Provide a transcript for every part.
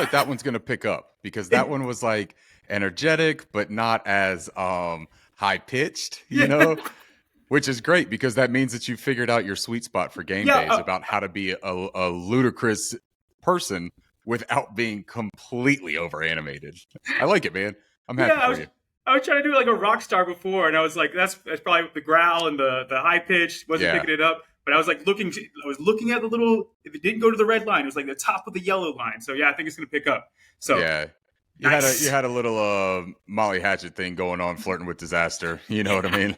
like that one's going to pick up because that one was like energetic, but not as high pitched, which is great because that means that you figured out your sweet spot for game days about how to be a ludicrous person without being completely over animated. I like it, man. I'm happy for you. I was trying to do like a rock star before, and I was like, that's probably the growl and the high pitch wasn't picking it up. But I was like looking at the little. If it didn't go to the red line, it was like the top of the yellow line. So yeah, I think it's going to pick up. So yeah, you had a little Molly Hatchet thing going on, flirting with disaster. You know what I mean?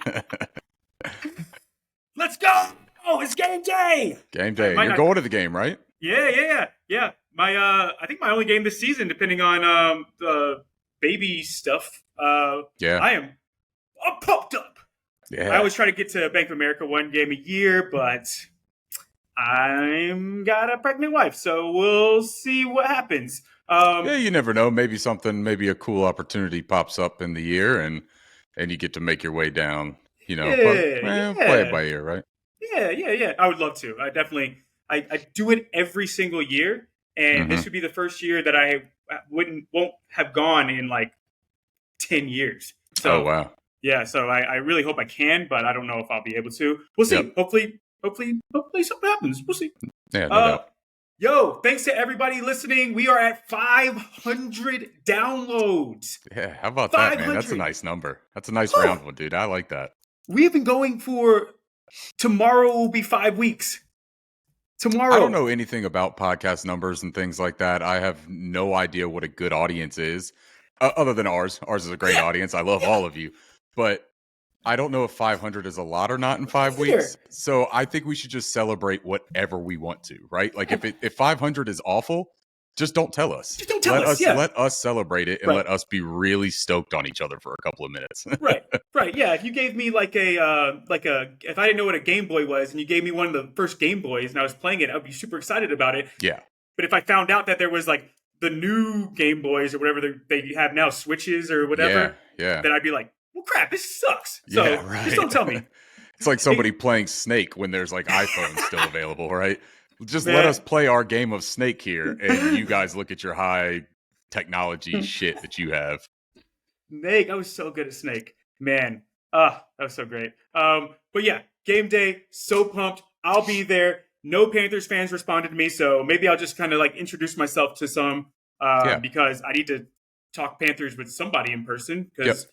Let's go! Oh, it's game day. Game day. You're going to the game, right? Yeah. My I think my only game this season, depending on the baby stuff. I am pumped up. Yeah. I always try to get to Bank of America one game a year, but I'm got a pregnant wife, so we'll see what happens. You never know. Maybe a cool opportunity pops up in the year, and you get to make your way down. Play it by ear, right? Yeah. I would love to. I definitely. I do it every single year, and this would be the first year that I won't have gone in like 10 years. So, oh, wow. Yeah, so I really hope I can, but I don't know if I'll be able to. We'll see. Yep. Hopefully something happens. We'll see. Yeah, no doubt. Yo, thanks to everybody listening. We are at 500 downloads. Yeah, how about that, man? That's a nice number. That's a nice round one, dude. I like that. We have been going for tomorrow will be 5 weeks. Tomorrow. I don't know anything about podcast numbers and things like that. I have no idea what a good audience is, other than ours. Ours is a great audience. I love all of you. But I don't know if 500 is a lot or not in 5 weeks. So I think we should just celebrate whatever we want to, right? Like if 500 is awful, just don't tell us. Just don't tell us. Let us celebrate it and let us be really stoked on each other for a couple of minutes. Right. Yeah. If you gave me if I didn't know what a Game Boy was and you gave me one of the first Game Boys and I was playing it, I'd be super excited about it. Yeah. But if I found out that there was like the new Game Boys or whatever they have now, Switches or whatever, then I'd be like, well, crap, this sucks. So just don't tell me. It's like somebody playing Snake when there's like iPhones still available, right? Just let us play our game of Snake here, and you guys look at your high technology shit that you have. Snake, I was so good at Snake. Man, that was so great. But yeah, game day, so pumped. I'll be there. No Panthers fans responded to me, so maybe I'll just kind of like introduce myself to some because I need to talk Panthers with somebody in person because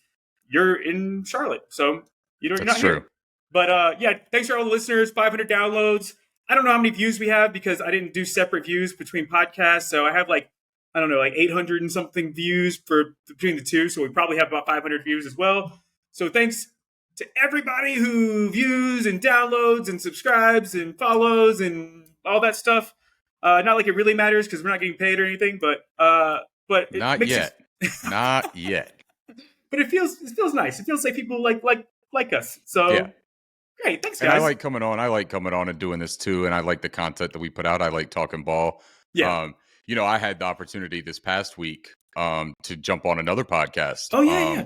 you're in Charlotte, so you're not here. But thanks for all the listeners. 500 downloads. I don't know how many views we have because I didn't do separate views between podcasts. So I have like 800 and something views between the two. So we probably have about 500 views as well. So thanks to everybody who views and downloads and subscribes and follows and all that stuff. Not like it really matters because we're not getting paid or anything, but it not makes yet. Not yet. But it feels nice. It feels like people like us. So great. Thanks, guys. And I like coming on and doing this too. And I like the content that we put out. I like talking ball. Yeah. I had the opportunity this past week to jump on another podcast. Oh, yeah.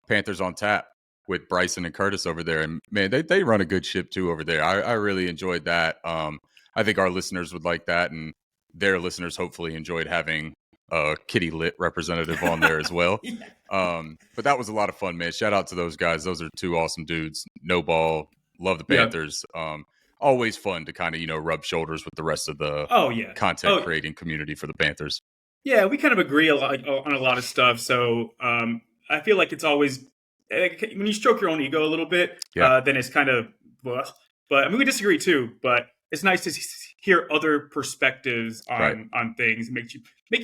Panthers on Tap with Bryson and Curtis over there. And man, they run a good ship too over there. I really enjoyed that. I think our listeners would like that. And their listeners hopefully enjoyed having a Kitty Lit representative on there as well. But that was a lot of fun, man. Shout out to those guys. Those are two awesome dudes. No ball. Love the Panthers. Always fun to kind of, rub shoulders with the rest of the content creating community for the Panthers. Yeah, we kind of agree on a lot of stuff. So I feel like it's always when you stroke your own ego a little bit, then it's kind of but I mean we disagree too. But it's nice to hear other perspectives on things, make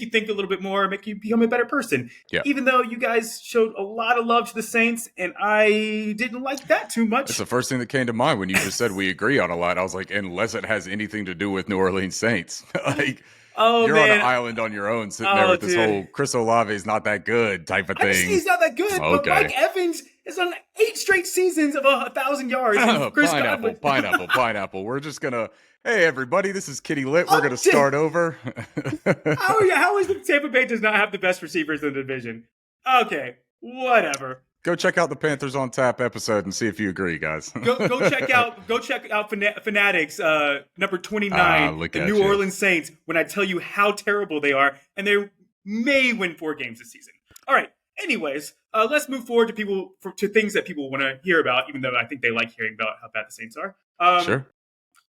you think a little bit more, make you become a better person. Yeah. Even though you guys showed a lot of love to the Saints, and I didn't like that too much. It's the first thing that came to mind when you just said we agree on a lot. I was like, unless it has anything to do with New Orleans Saints, like. You're on an island on your own, sitting there with this whole Chris Olave is not that good type of thing. He's not that good, but Mike Evans is on 8 straight seasons of 1,000 yards. Pineapple. We're just gonna. Hey everybody, this is Kitty Lit. We're gonna start over. How is the Tampa Bay does not have the best receivers in the division? Okay, whatever. Go check out the Panthers on Tap episode and see if you agree, guys. go check out Fanatics number 29, the New Orleans Saints. When I tell you how terrible they are, and they're may win 4 games this season. All right. Anyways, let's move forward to things that people want to hear about, even though I think they like hearing about how bad the Saints are. Sure.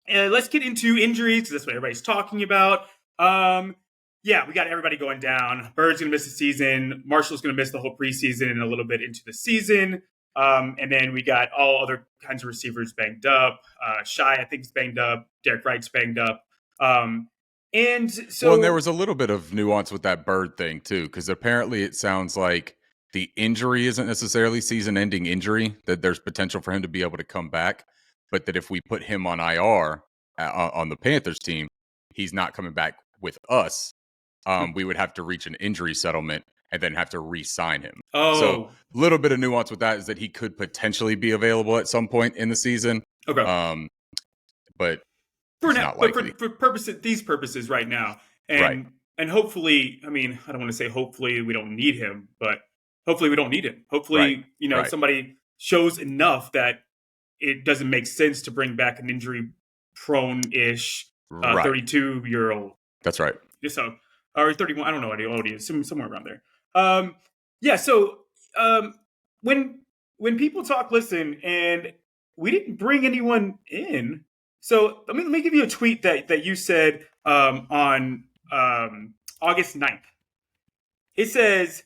Let's get into injuries because that's what everybody's talking about. Yeah, we got everybody going down. Bird's going to miss the season. Marshall's going to miss the whole preseason and a little bit into the season. And then we got all other kinds of receivers banged up. Shy, I think, is banged up. Derek Wright's banged up. And there was a little bit of nuance with that Bird thing, too, because apparently it sounds like the injury isn't necessarily season-ending injury, that there's potential for him to be able to come back, but that if we put him on IR on the Panthers team, he's not coming back with us. We would have to reach an injury settlement and then have to re-sign him. So a little bit of nuance with that is that he could potentially be available at some point in the season. Okay. But for now, but for these purposes right now. And hopefully, I mean, I don't want to say hopefully we don't need him, but hopefully we don't need him. Hopefully, somebody shows enough that it doesn't make sense to bring back an injury-prone-ish 32-year-old. That's right. So, or 31, I don't know what he is, somewhere around there. So when people talk, listen, and we didn't bring anyone in. So let me give you a tweet that you said on August 9th. It says,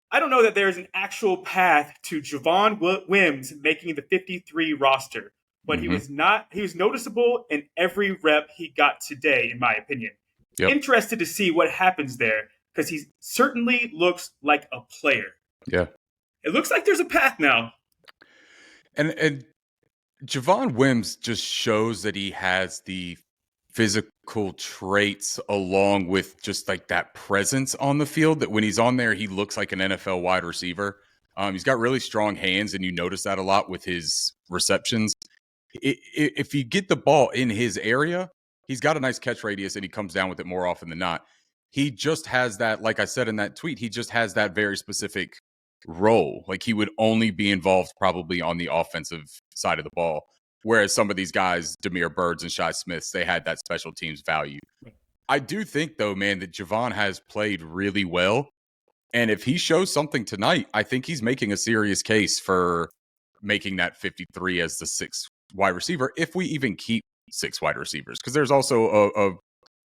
I don't know that there's an actual path to Javon Wims making the 53 roster, but he was noticeable in every rep he got today, in my opinion. Yep. Interested to see what happens there because he certainly looks like a player. Yeah. It looks like there's a path now. And Javon Wims just shows that he has the physical traits along with just like that presence on the field that when he's on there, he looks like an NFL wide receiver. He's got really strong hands, and you notice that a lot with his receptions. If you get the ball in his area, he's got a nice catch radius, and he comes down with it more often than not. He just has that, like I said in that tweet, he just has that very specific role. Like he would only be involved probably on the offensive side of the ball. Whereas some of these guys, Damiere Byrds and Shi Smiths, they had that special teams value. I do think, though, man, that Javon has played really well. And if he shows something tonight, I think he's making a serious case for making that 53 as the 6th wide receiver, if we even keep 6 wide receivers. Because there's also a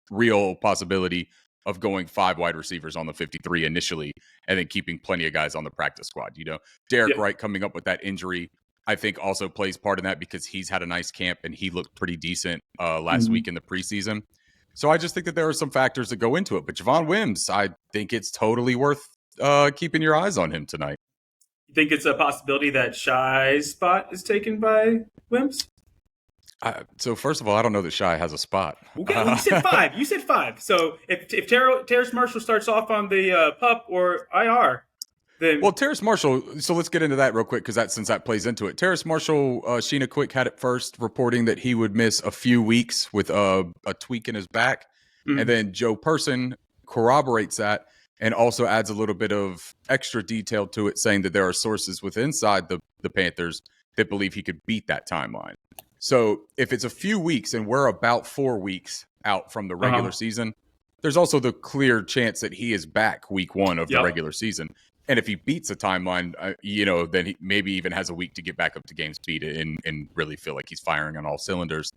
real possibility of going 5 wide receivers on the 53 initially and then keeping plenty of guys on the practice squad. Derek Wright coming up with that injury, I think also plays part in that because he's had a nice camp and he looked pretty decent last week in the preseason. So I just think that there are some factors that go into it. But Javon Wims, I think it's totally worth keeping your eyes on him tonight. You think it's a possibility that Shy's spot is taken by Wims? So first of all, I don't know that Shy has a spot. Okay, well, you said 5. You said 5. So if Terrace Marshall starts off on the PUP or IR, then... Well, Terrace Marshall, so let's get into that real quick because since that plays into it. Terrace Marshall, Sheena Quick had it first, reporting that he would miss a few weeks with a tweak in his back. Mm-hmm. And then Joe Person corroborates that and also adds a little bit of extra detail to it, saying that there are sources inside the Panthers that believe he could beat that timeline. So if it's a few weeks and we're about 4 weeks out from the regular season, there's also the clear chance that he is back week 1 of the regular season. And if he beats the timeline, then he maybe even has a week to get back up to game speed and really feel like he's firing on all cylinders.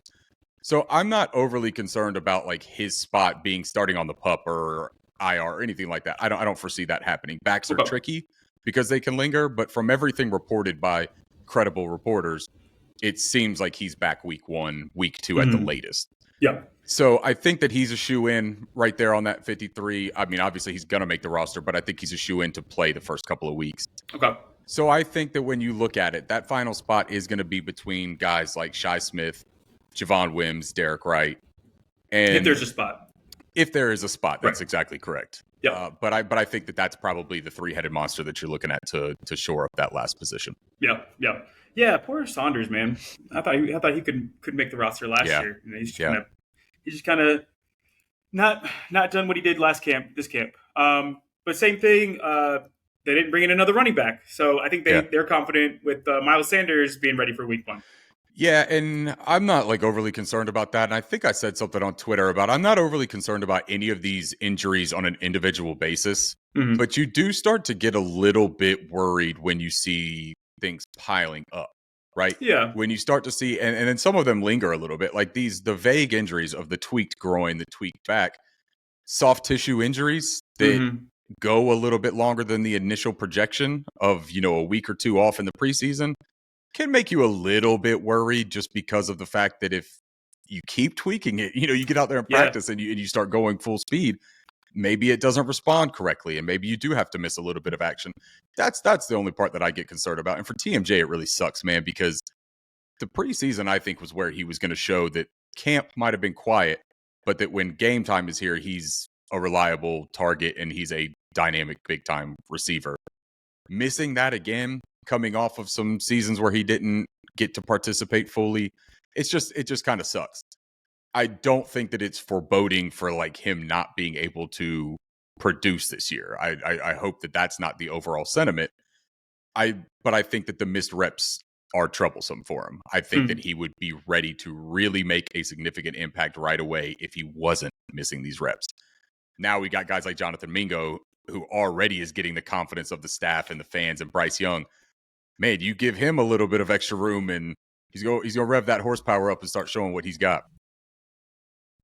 So I'm not overly concerned about like his spot being starting on the PUP or IR or anything like that. I don't foresee that happening. Backs are tricky because they can linger, but from everything reported by credible reporters, it seems like he's back week 1, week 2 at the latest. Yeah. So I think that he's a shoe-in right there on that 53. I mean, obviously he's going to make the roster, but I think he's a shoe-in to play the first couple of weeks. Okay. So I think that when you look at it, that final spot is going to be between guys like Shi Smith, Javon Wims, Derek Wright. And if there's a spot. If there is a spot, that's exactly correct. Yeah. But I think that that's probably the 3-headed monster that you're looking at to shore up that last position. Yeah. Yeah. Yeah, poor Saunders, man. I thought he could make the roster last year. He's just kind of not done what he did this camp. But same thing. They didn't bring in another running back, so I think they're confident with Miles Sanders being ready for week 1. Yeah, and I'm not like overly concerned about that. And I think I said something on Twitter about I'm not overly concerned about any of these injuries on an individual basis, Hmm. but you do start to get a little bit worried when you see things piling up, right? Yeah. When you start to see, and then some of them linger a little bit, like the vague injuries of the tweaked groin, the tweaked back, soft tissue injuries that Hmm. go a little bit longer than the initial projection of, a week or two off in the preseason can make you a little bit worried just because of the fact that if you keep tweaking it, you get out there and Yeah. practice and you start going full speed, maybe it doesn't respond correctly and maybe you do have to miss a little bit of action. That's the only part that I get concerned about. And for TMJ, it really sucks, man, because the preseason I think was where he was going to show that camp might have been quiet, but that when game time is here, he's a reliable target and he's a dynamic big time receiver. Missing that again, coming off of some seasons where he didn't get to participate fully, it just kind of sucks. I don't think that it's foreboding for like him not being able to produce this year. I hope that that's not the overall sentiment. But I think that the missed reps are troublesome for him. I think that he would be ready to really make a significant impact right away if he wasn't missing these reps. Now we got guys like Jonathan Mingo, who already is getting the confidence of the staff and the fans, and Bryce Young. Man, you give him a little bit of extra room, and he's gonna rev that horsepower up and start showing what he's got.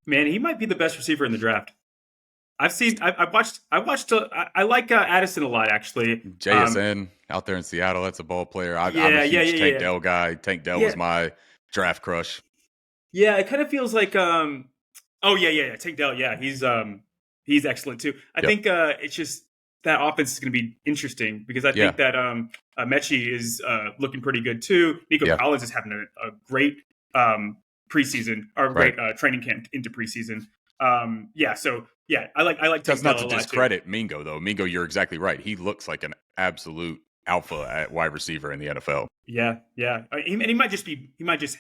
Man, he might be the best receiver in the draft. I like Addison a lot, actually. JSN out there in Seattle, that's a ball player. I'm a huge Tank Dell guy. Tank Dell was my draft crush. Yeah, it kind of feels like oh yeah. Tank Dell, yeah, he's excellent too. I Yep. think it's just that offense is going to be interesting because I think that Mechie is looking pretty good too. Nico Collins is having a great preseason or great training camp into preseason. I like That's Tank not Dell to a lot discredit Mingo though. Mingo, you're exactly right. He looks like an absolute alpha at wide receiver in the NFL. Yeah. He might just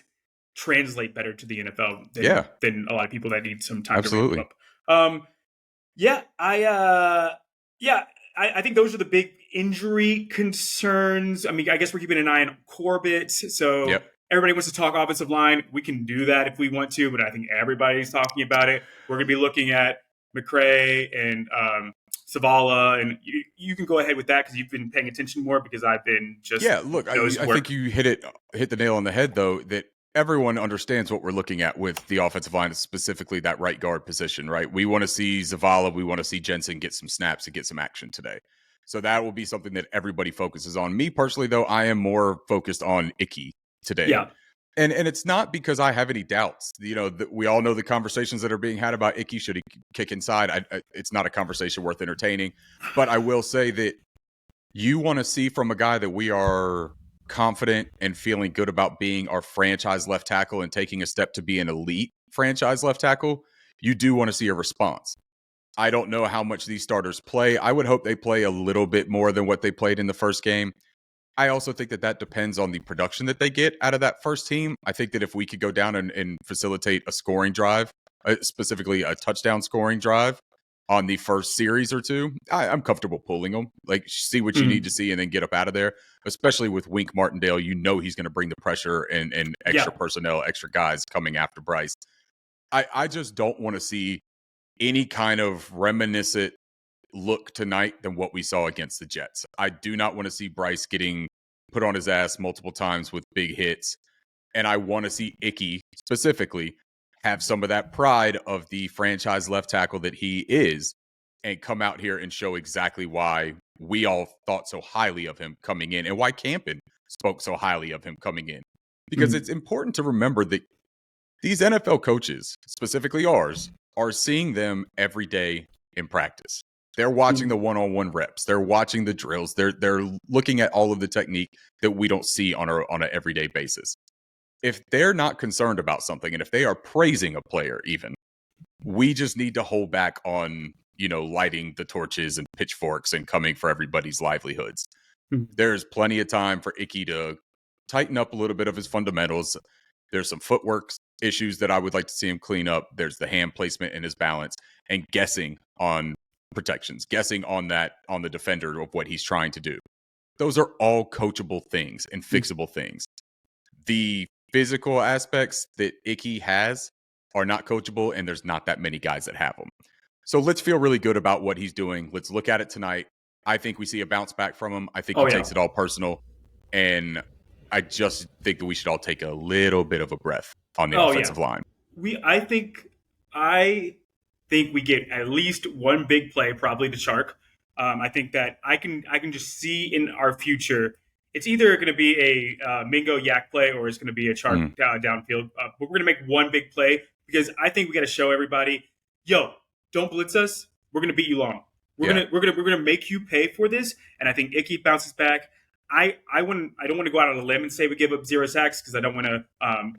translate better to the NFL than a lot of people that need some time to ramp up. I think those are the big injury concerns. I mean, I guess we're keeping an eye on Corbett. So everybody wants to talk offensive line. We can do that if we want to, but I think everybody's talking about it. We're going to be looking at McCray and Savala, and you can go ahead with that because you've been paying attention more because I've been just look, I think you hit the nail on the head though, that everyone understands what we're looking at with the offensive line, specifically that right guard position, right? We want to see Zavala, we want to see Jensen get some snaps and get some action today. So that will be something that everybody focuses on. Me personally, though, I am more focused on Icky today. Yeah. And it's not because I have any doubts. We all know the conversations that are being had about Icky. Should he kick inside? It's not a conversation worth entertaining. But I will say that you want to see from a guy that we are confident and feeling good about being our franchise left tackle and taking a step to be an elite franchise left tackle, you do want to see a response. I don't know how much these starters play. I would hope they play a little bit more than what they played in the first game. I also think that depends on the production that they get out of that first team. I think that if we could go down and facilitate a scoring drive, specifically a touchdown scoring drive on the first series or two, I'm comfortable pulling them. Like, see what you need to see and then get up out of there, especially with Wink Martindale. He's going to bring the pressure and extra personnel, extra guys coming after Bryce. I just don't want to see any kind of reminiscent look tonight than what we saw against the Jets. I do not want to see Bryce getting put on his ass multiple times with big hits. And I want to see Icky specifically have some of that pride of the franchise left tackle that he is and come out here and show exactly why we all thought so highly of him coming in and why Campen spoke so highly of him coming in. Because it's important to remember that these NFL coaches, specifically ours, are seeing them every day in practice. They're watching the one-on-one reps. They're watching the drills. They're looking at all of the technique that we don't see on an everyday basis. If they're not concerned about something, and if they are praising a player even, we just need to hold back on, lighting the torches and pitchforks and coming for everybody's livelihoods. There's plenty of time for Icky to tighten up a little bit of his fundamentals. There's some footwork issues that I would like to see him clean up. There's the hand placement and his balance and guessing on protections, guessing on the defender of what he's trying to do. Those are all coachable things and fixable things. The physical aspects that Icky has are not coachable, and there's not that many guys that have them. So let's feel really good about what he's doing. Let's look at it tonight. I think we see a bounce back from him. I think he takes it all personal. And I just think that we should all take a little bit of a breath on the offensive line. I think we get at least one big play, probably to Chark. I think that I can just see in our future, it's either going to be a Mingo Yak play or it's going to be a Chark downfield. But we're going to make one big play because I think we got to show everybody, yo, don't blitz us. We're going to beat you long. We're gonna make you pay for this. And I think Icky bounces back. I don't want to go out on a limb and say we give up 0 sacks because I don't want to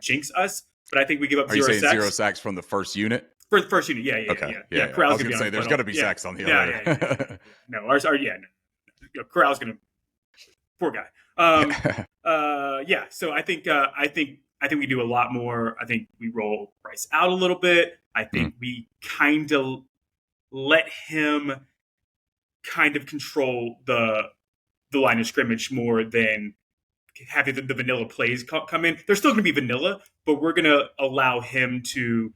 jinx us. But I think we give up 0 sacks. Are you saying 0 sacks from the first unit? For the first unit, yeah. I was going to say there's going to be sacks on the other. Yeah. No, Corral's going to. Poor guy. So I think we do a lot more. I think we roll Bryce out a little bit. I think we kind of let him kind of control the line of scrimmage more than having the vanilla plays come in. They're still going to be vanilla, but we're going to allow him to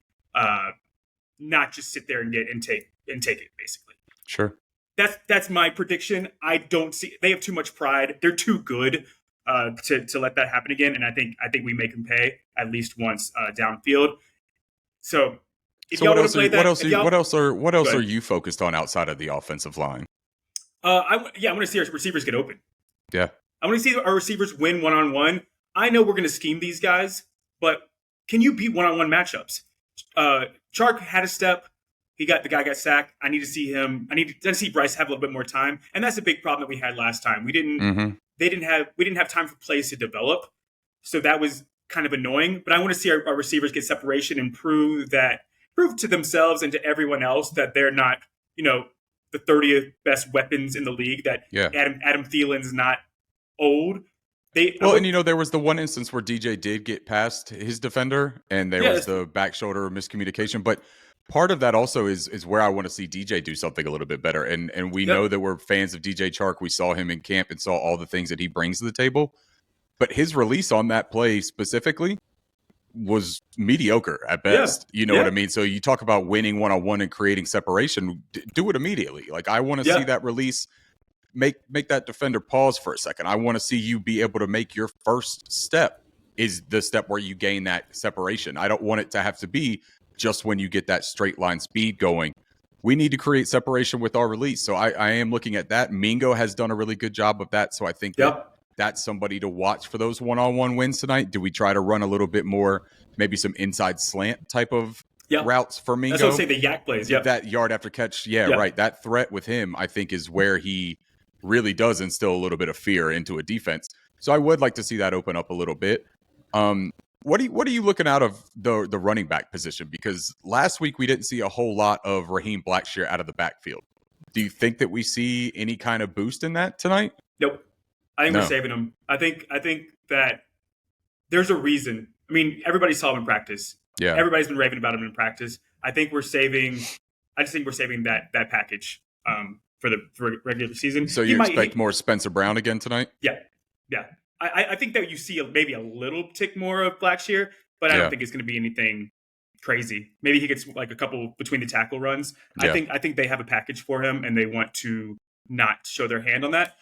not just sit there and take it, basically. Sure. That's my prediction. I don't see they have too much pride. They're too good to let that happen again. And I think we make them pay at least once downfield. So if y'all want to play that, what else are you focused on outside of the offensive line? I want to see our receivers get open. Yeah. I want to see our receivers win one-on-one. I know we're going to scheme these guys, but can you beat one-on-one matchups? Chark had a step. The guy got sacked. I need to see him. I need to see Bryce have a little bit more time, and that's a big problem that we had last time. We didn't have time for plays to develop, so that was kind of annoying. But I want to see our receivers get separation and prove to themselves and to everyone else that they're not, the 30th best weapons in the league. That Adam Thielen's not old. There was the one instance where DJ did get past his defender, and there was the back shoulder miscommunication. But part of that also is where I want to see DJ do something a little bit better. And we know that we're fans of DJ Chark. We saw him in camp and saw all the things that he brings to the table. But his release on that play specifically was mediocre at best. You know what I mean? So you talk about winning one-on-one and creating separation, do it immediately. Like, I want to see that release. Make that defender pause for a second. I want to see you be able to make your first step is the step where you gain that separation. I don't want it to have to be just when you get that straight line speed going. We need to create separation with our release. So I am looking at that. Mingo has done a really good job of that. So I think that's somebody to watch for those one-on-one wins tonight. Do we try to run a little bit more, maybe some inside slant type of routes for Mingo? That's what I'm saying, the yak plays. That yard after catch. Right. That threat with him, I think, is where he really does instill a little bit of fear into a defense. So I would like to see that open up a little bit. What are you looking out of the running back position? Because last week we didn't see a whole lot of Raheem Blackshear out of the backfield. Do you think that we see any kind of boost in that tonight? Nope. I think we're saving him. I think that there's a reason. I mean, everybody saw him in practice. Yeah. Everybody's been raving about him in practice. I just think we're saving that package for regular season. So you expect more Spencer Brown again tonight? Yeah. I think that you see maybe a little tick more of Blackshear, but I don't think it's going to be anything crazy. Maybe he gets like a couple between the tackle runs. I think they have a package for him, and they want to not show their hand on that.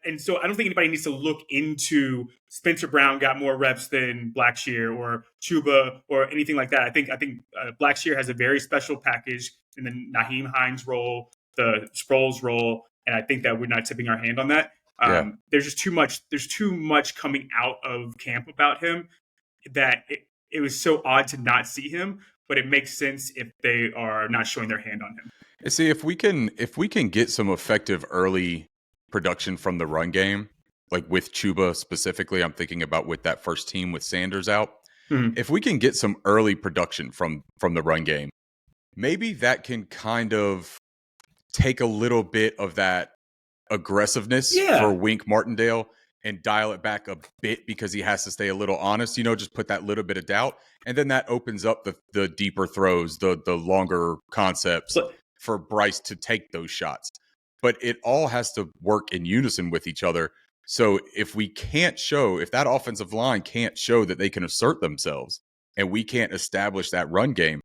And so I don't think anybody needs to look into Spencer Brown got more reps than Blackshear or Chuba or anything like that. I think Blackshear has a very special package in the Naheem Hines role, the Sproles role, and I think that we're not tipping our hand on that. There's just too much. There's too much coming out of camp about him that it was so odd to not see him. But it makes sense if they are not showing their hand on him. See, if we can get some effective early production from the run game, like with Chuba specifically, I'm thinking about with that first team with Sanders out. If we can get some early production from the run game, maybe that can kind of take a little bit of that aggressiveness for Wink Martindale and dial it back a bit because he has to stay a little honest, just put that little bit of doubt. And then that opens up the deeper throws, the longer concepts for Bryce to take those shots. But it all has to work in unison with each other. So if that offensive line can't show that they can assert themselves and we can't establish that run game,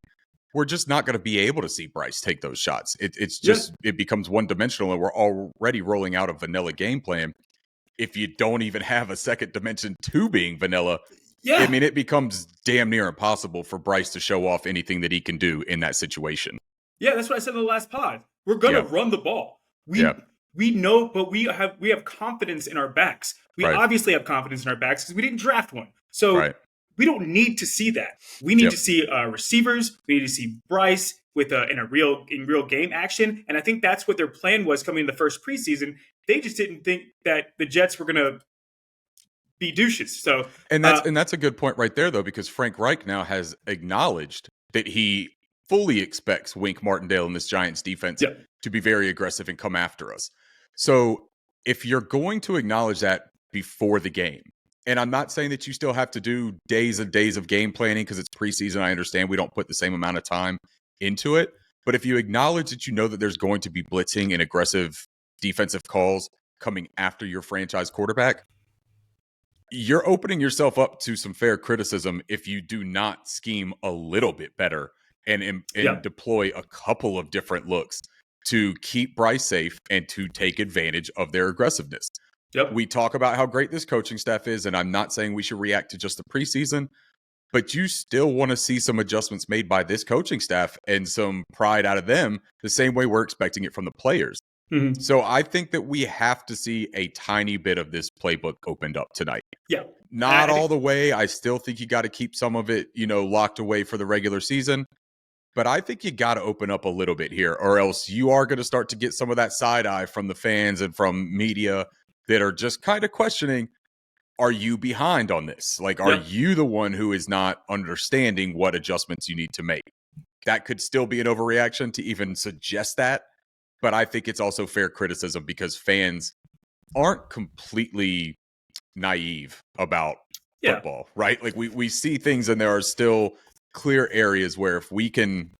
we're just not going to be able to see Bryce take those shots. It becomes one dimensional, and we're already rolling out a vanilla game plan. If you don't even have a second dimension to being vanilla, I mean, it becomes damn near impossible for Bryce to show off anything that he can do in that situation. Yeah, that's what I said in the last pod. We're going to run the ball. We know, but we have confidence in our backs. We obviously have confidence in our backs because we didn't draft one. So we don't need to see that. We need to see receivers. We need to see Bryce with in real game action. And I think that's what their plan was coming in the first preseason. They just didn't think that the Jets were going to be douches. So and that's a good point right there, though, because Frank Reich now has acknowledged that he fully expects Wink Martindale and this Giants defense to be very aggressive and come after us. So if you're going to acknowledge that before the game, and I'm not saying that you still have to do days and days of game planning because it's preseason. I understand we don't put the same amount of time into it. But if you acknowledge that you know that there's going to be blitzing and aggressive defensive calls coming after your franchise quarterback, you're opening yourself up to some fair criticism if you do not scheme a little bit better and deploy a couple of different looks to keep Bryce safe and to take advantage of their aggressiveness. We talk about how great this coaching staff is, and I'm not saying we should react to just the preseason, but you still want to see some adjustments made by this coaching staff and some pride out of them the same way we're expecting it from the players. Mm-hmm. So I think that we have to see a tiny bit of this playbook opened up tonight. Not all the way. I still think you got to keep some of it, locked away for the regular season. But I think you got to open up a little bit here, or else you are going to start to get some of that side eye from the fans and from media that are just kind of questioning, are you behind on this? Like, are you the one who is not understanding what adjustments you need to make? That could still be an overreaction to even suggest that. But I think it's also fair criticism because fans aren't completely naive about football, right? Like we see things and there are still clear areas where if we can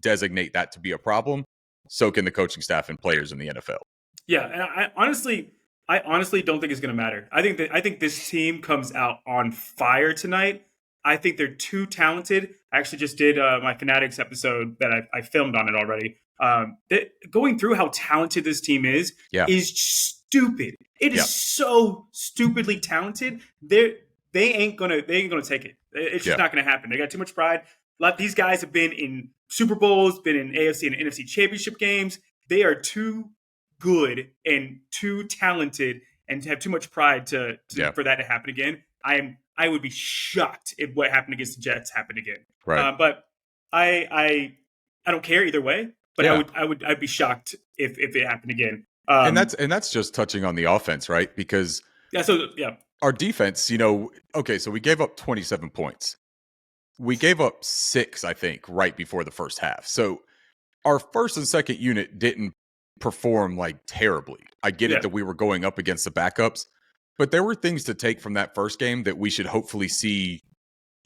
designate that to be a problem, so can the coaching staff and players in the NFL. Yeah, and I honestly don't think it's going to matter. I think this team comes out on fire tonight. I think they're too talented. I actually just did my Fanatics episode that I filmed on it already. Going through how talented this team is stupid. It is so stupidly talented. They ain't gonna take it. It's just not gonna happen. They got too much pride. These guys have been in Super Bowls, been in AFC and NFC championship games. They are too good and too talented and have too much pride for that to happen again. I would be shocked if what happened against the Jets happened again. Right. But I don't care either way. But I'd be shocked if it happened again. And that's just touching on the offense, right? Because our defense, so we gave up 27 points. We gave up 6, I think, right before the first half. So our first and second unit didn't perform like terribly. I get it that we were going up against the backups, but there were things to take from that first game that we should hopefully see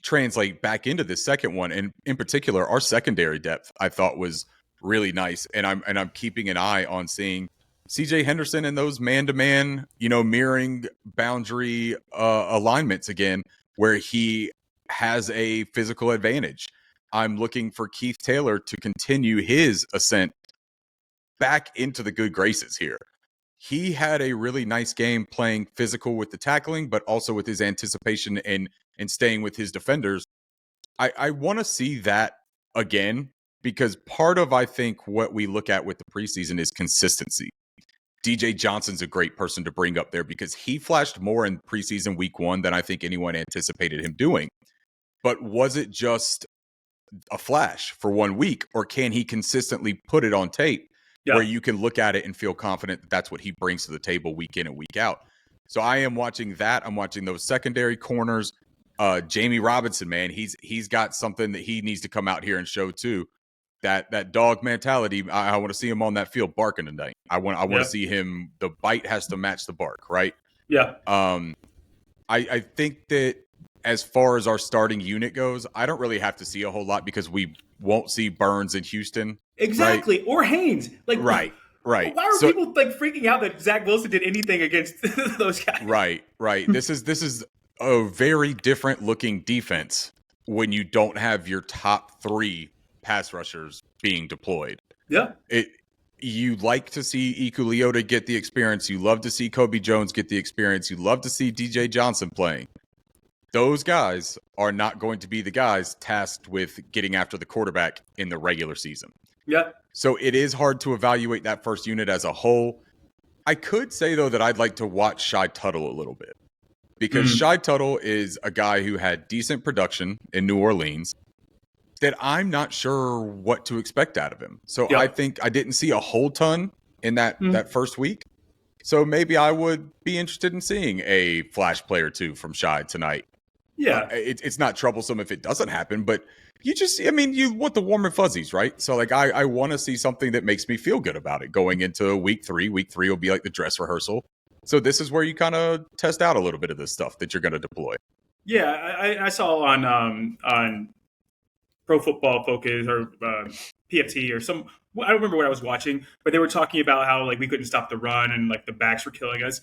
translate back into this second one. And in particular, our secondary depth, I thought was really nice. And I'm keeping an eye on seeing CJ Henderson in those man-to-man, mirroring boundary alignments again, where he has a physical advantage. I'm looking for Keith Taylor to continue his ascent back into the good graces here. He had a really nice game playing physical with the tackling, but also with his anticipation and staying with his defenders. I want to see that again, because part of, I think, what we look at with the preseason is consistency. DJ Johnson's a great person to bring up there because he flashed more in preseason week 1 than I think anyone anticipated him doing. But was it just a flash for 1 week, or can he consistently put it on tape where you can look at it and feel confident that that's what he brings to the table week in and week out? So I am watching that. I'm watching those secondary corners. Jamie Robinson, man, he's got something that he needs to come out here and show too. That dog mentality. I want to see him on that field barking tonight. I want to see him. The bite has to match the bark, right? Yeah. I think that as far as our starting unit goes, I don't really have to see a whole lot because we won't see Burns in Houston. Exactly. Right? Or Haynes. Right. Right. Why are So people like freaking out that Zach Wilson did anything against those guys? right. This is a very different looking defense when you don't have your top 3 pass rushers being deployed. Yeah. You like to see Iku Leota get the experience. You love to see Kobe Jones get the experience. You love to see DJ Johnson playing. Those guys are not going to be the guys tasked with getting after the quarterback in the regular season. Yeah. So it is hard to evaluate that first unit as a whole. I could say, though, that I'd like to watch Shy Tuttle a little bit because Shy Tuttle is a guy who had decent production in New Orleans that I'm not sure what to expect out of him. So I think I didn't see a whole ton in that first week. So maybe I would be interested in seeing a flash play or two from Shy tonight. Yeah. It's not troublesome if it doesn't happen, but you want the warm and fuzzies, right? So like I want to see something that makes me feel good about it going into week 3. Week 3 will be like the dress rehearsal. So this is where you kind of test out a little bit of this stuff that you're going to deploy. Yeah, I saw on Pro Football Focus or PFT or some. I don't remember what I was watching, but they were talking about how like we couldn't stop the run and like the backs were killing us.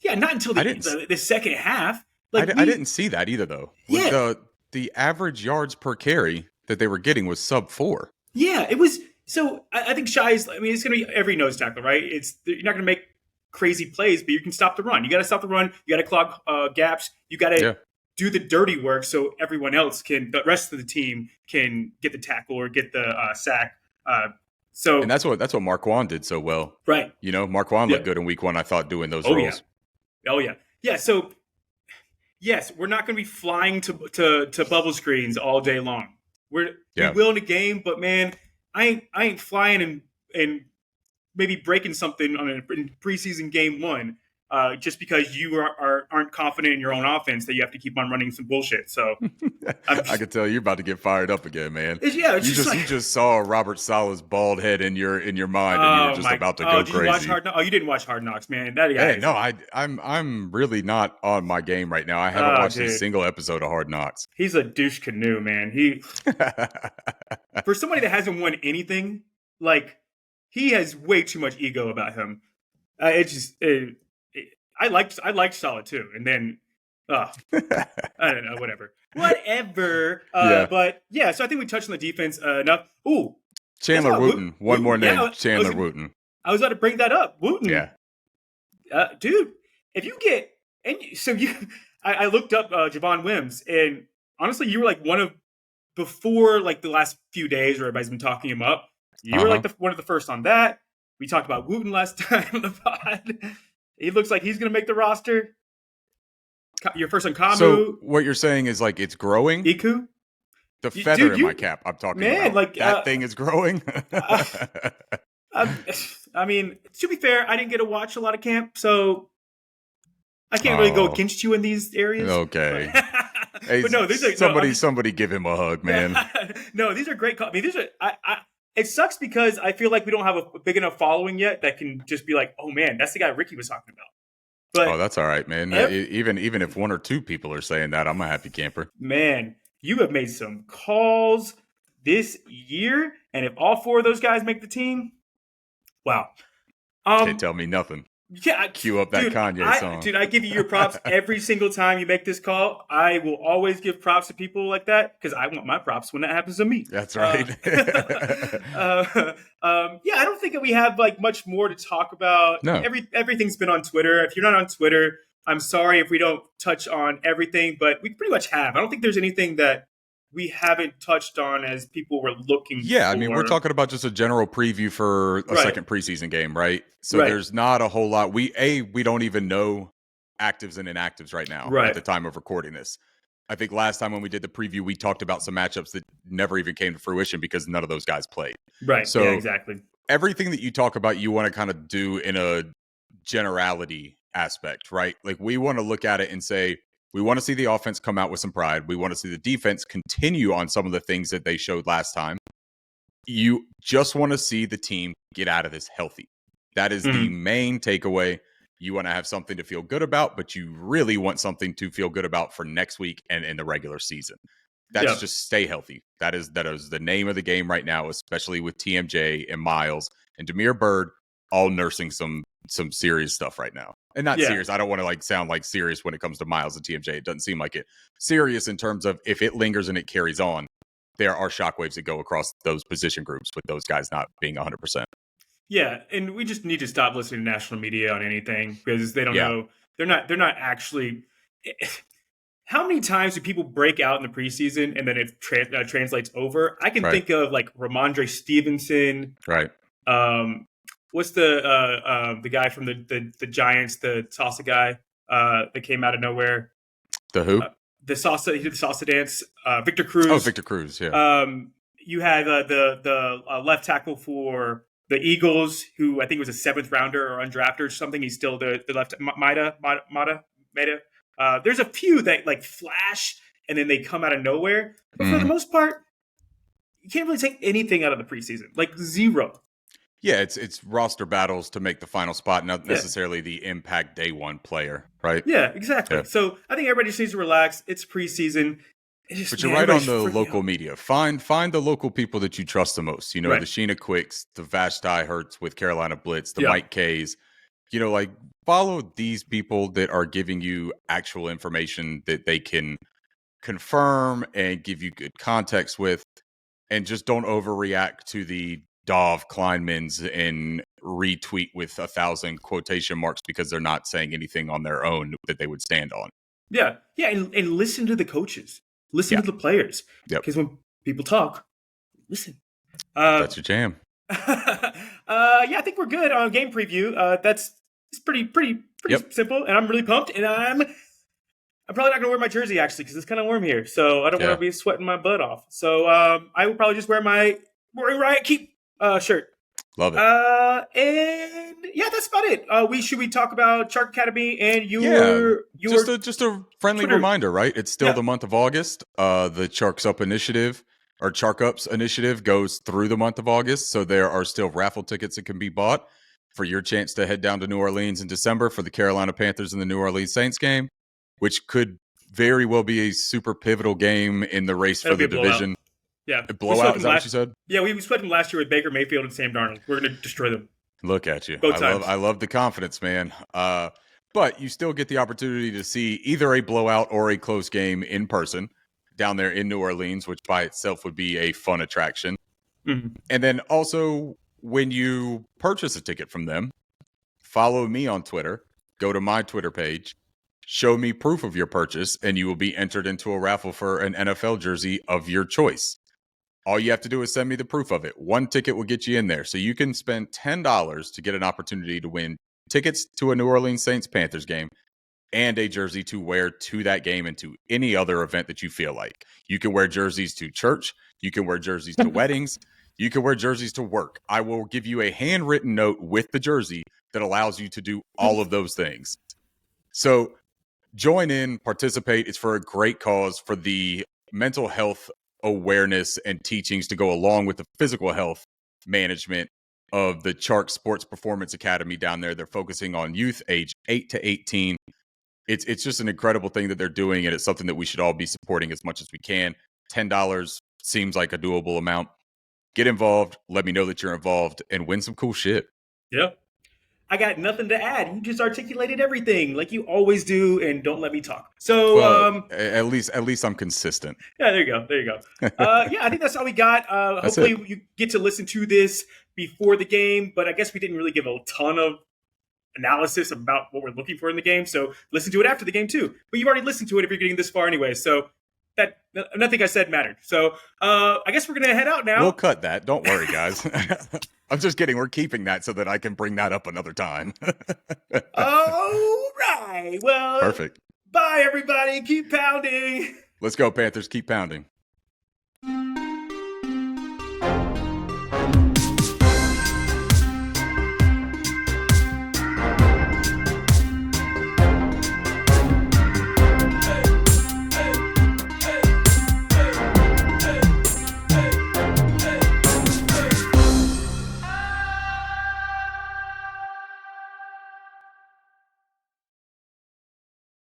Yeah, not until the second half. Like I didn't see that either, though. Yeah. The average yards per carry that they were getting was sub 4. Yeah, it was. So I think Shy's. I mean, it's going to be every nose tackle, right? You're not going to make crazy plays, but you can stop the run. You got to stop the run. You got to clog gaps. You got to do the dirty work so everyone else the rest of the team can get the tackle or get the sack. And that's what Marquand did so well, right? You know, Marquand looked good in week 1. I thought doing those roles. Yeah. So yes, we're not going to be flying to bubble screens all day long. We will in a game, but man, I ain't flying and maybe breaking something in preseason game 1 just because you aren't confident in your own offense that you have to keep on running some bullshit. So I could tell you're about to get fired up again, man. You just saw Robert Saleh's bald head in your mind, and you were just about to go crazy. You didn't watch Hard Knocks, man. I'm really not on my game right now. I haven't watched a single episode of Hard Knocks. He's a douche canoe, man. He for somebody that hasn't won anything, like he has way too much ego about him. I liked Solid too, and then I don't know, whatever. But yeah, so I think we touched on the defense enough. Ooh, Chandler Wooten. One more name, Chandler Wooten. I was about to bring that up. Wooten. Yeah, dude, if you get I looked up Javon Wims, and honestly, you were like one of before like the last few days where everybody's been talking him up. You were like one of the first on that. We talked about Wooten last time on the pod. He looks like he's going to make the roster. You're first on Kamu. So what you're saying is like it's growing? Iku? The feather in my cap I'm talking about. Like, that thing is growing? I mean, to be fair, I didn't get to watch a lot of camp, so I can't really go against you in these areas. Okay. But no, somebody give him a hug, man. No, these are great. I mean, these are. It sucks because I feel like we don't have a big enough following yet that can just be like, oh man, that's the guy Ricky was talking about. But that's all right, man. Even if 1 or 2 people are saying that, I'm a happy camper. Man, you have made some calls this year, and if all 4 of those guys make the team, wow. Can't tell me nothing. Yeah, cue up that Kanye song. Dude, I give you your props every single time you make this call. I will always give props to people like that because I want my props when that happens to me. That's right. Yeah, I don't think that we have like much more to talk about. No. Everything's been on Twitter. If you're not on Twitter, I'm sorry if we don't touch on everything, but we pretty much have. I don't think there's anything that we haven't touched on as people were looking for. I mean, we're talking about just a general preview for a second preseason game, right? So there's not a whole lot. We don't even know actives and inactives right now at the time of recording this. I think last time when we did the preview, we talked about some matchups that never even came to fruition because none of those guys played. Right, so yeah, exactly. Everything that you talk about, you want to kind of do in a generality aspect, right? Like we want to look at it and say, we want to see the offense come out with some pride. We want to see the defense continue on some of the things that they showed last time. You just want to see the team get out of this healthy. That is the main takeaway. You want to have something to feel good about, but you really want something to feel good about for next week and in the regular season. That's just stay healthy. That is the name of the game right now, especially with TMJ and Miles and Damiere Byrd. all nursing some serious stuff right now. And not Yeah. serious. I don't want to like sound like serious when it comes to Miles and TMJ. It doesn't seem like it. Serious in terms of if it lingers and it carries on, there are shockwaves that go across those position groups with those guys not being 100%. Yeah, and we just need to stop listening to national media on anything because they don't Yeah. know. They're not actually. How many times do people break out in the preseason and then it translates over? I can Right. think of like Ramondre Stevenson. Right. What's the guy from the Giants, the salsa guy that came out of nowhere? The who? He did the salsa dance. Victor Cruz. Oh, Victor Cruz. Yeah. You had the left tackle for the Eagles, who I think was a 7th rounder or undrafted or something. He's still the left Mata. There's a few that like flash and then they come out of nowhere. But for the most part, you can't really take anything out of the preseason. Like zero. Yeah, it's roster battles to make the final spot, not necessarily the impact day one player, right? Yeah, exactly. Yeah. So I think everybody just needs to relax. It's preseason. But you're right on the local media. Find the local people that you trust the most. You know, the Sheena Quicks, the Vashti Hertz with Carolina Blitz, the Mike K's. You know, like follow these people that are giving you actual information that they can confirm and give you good context with, and just don't overreact to the Dov Kleinmans and retweet with 1,000 quotation marks because they're not saying anything on their own that they would stand on. Yeah, and listen to the coaches. Listen to the players. Because when people talk, listen. That's your jam. I think we're good on game preview. It's pretty simple, and I'm really pumped. And I'm probably not gonna wear my jersey actually because it's kind of warm here, so I don't want to be sweating my butt off. So I will probably just wear my Roaring Riot Keep shirt. Love it. And that's about it. Should we talk about Shark Academy and your just a friendly Twitter reminder, right? It's still the month of August. The Sharks Up initiative or Shark Ups initiative goes through the month of August, so there are still raffle tickets that can be bought for your chance to head down to New Orleans in December for the Carolina Panthers and the New Orleans Saints game, which could very well be a super pivotal game in the race for the division. Yeah. A blowout, is that what you said? Yeah, we swept them last year with Baker Mayfield and Sam Darnold. We're going to destroy them. Look at you. Both times. I love the confidence, man. But you still get the opportunity to see either a blowout or a close game in person down there in New Orleans, which by itself would be a fun attraction. Mm-hmm. And then also, when you purchase a ticket from them, follow me on Twitter, go to my Twitter page, show me proof of your purchase, and you will be entered into a raffle for an NFL jersey of your choice. All you have to do is send me the proof of it. One ticket will get you in there. So you can spend $10 to get an opportunity to win tickets to a New Orleans Saints Panthers game and a jersey to wear to that game and to any other event that you feel like. You can wear jerseys to church. You can wear jerseys to weddings. You can wear jerseys to work. I will give you a handwritten note with the jersey that allows you to do all of those things. So join in, participate. It's for a great cause, for the mental health awareness and teachings to go along with the physical health management of the Chark Sports Performance Academy down there. They're focusing on youth age 8 to 18. It's just an incredible thing that they're doing, and it's something that we should all be supporting as much as we can. $10 seems like a doable amount. Get involved, let me know that you're involved, and win some cool shit. Yep. I got nothing to add. You just articulated everything like you always do, and don't let me talk. So at least I'm consistent. Yeah, there you go. I think that's all we got. Hopefully you get to listen to this before the game, but I guess we didn't really give a ton of analysis about what we're looking for in the game. So listen to it after the game too. But you've already listened to it if you're getting this far anyway. So that nothing I said mattered. So I guess we're gonna head out now. We'll cut that. Don't worry, guys. I'm just kidding. We're keeping that so that I can bring that up another time. All right. Well, perfect. Bye, everybody. Keep pounding. Let's go, Panthers. Keep pounding.